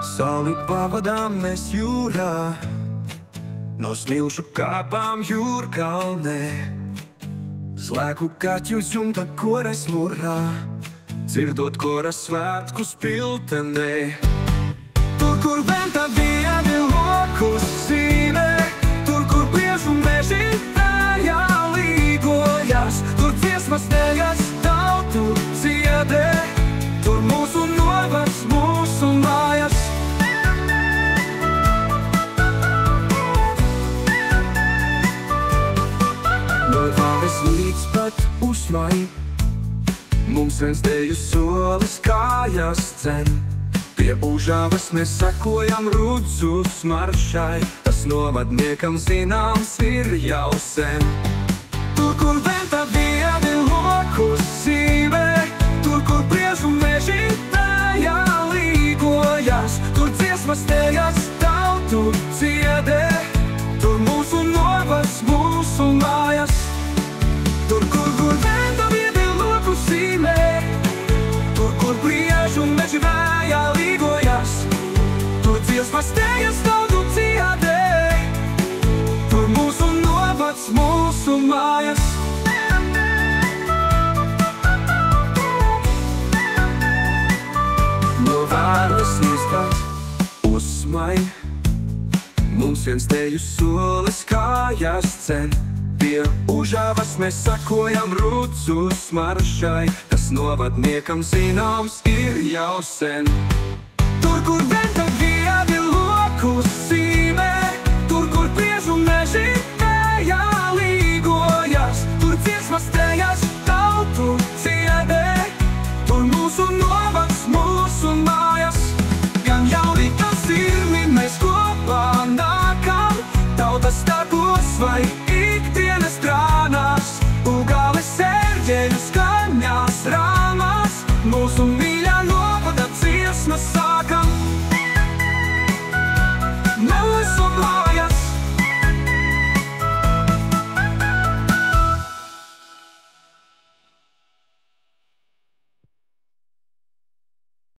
Sauli pavadām mēs jūrā, no smilšu kāpām jūrkalnē. Slēgu kaķu dzumta koras murā, dzirdot koras svētkus piltenē. Tur, kur venta viedi lokus sīnē, tur, kur priežu meži tajā līgojas, tur dziesmas tejas tautu dziedē, tur mūsu novads, mūsu mājas. No Vāves līdz pat Usmai, mums viens teju solis kājas dzen. Pie Užavas mēs sekojam Rudzu smaršai, tas novadniekam zināms ir jau sen. Tur, kur venta viedi lokus sīvē, tur, kur priežu meži tajā līgojas, tur dziesmas tejas tautu dziedē, tur mūsu novads, mūsu mājas. Tur, kur venta viedi lokus sīvē, tur, kur priežu meži tajā līgojas, tur dziesmas tejas tautu dziedē, tur mūsu novads, mūsu mājas. No Vāves līdz pat Usmai, mums viens teju solis kājas dzen. Pie Užavas mēs sekojam Rudzu smaršai, tas novadniekam zināms ir jau sen. Tur, kur venta viedi lokus sīmē, tur, kur priežu meži tajā līgojas, tur dziesmas tejas tautu dziedē, tur mūsu novads, mūsu mājas. Gan jauni, gan sirmi mēs kopā nākam, tautas starpos vai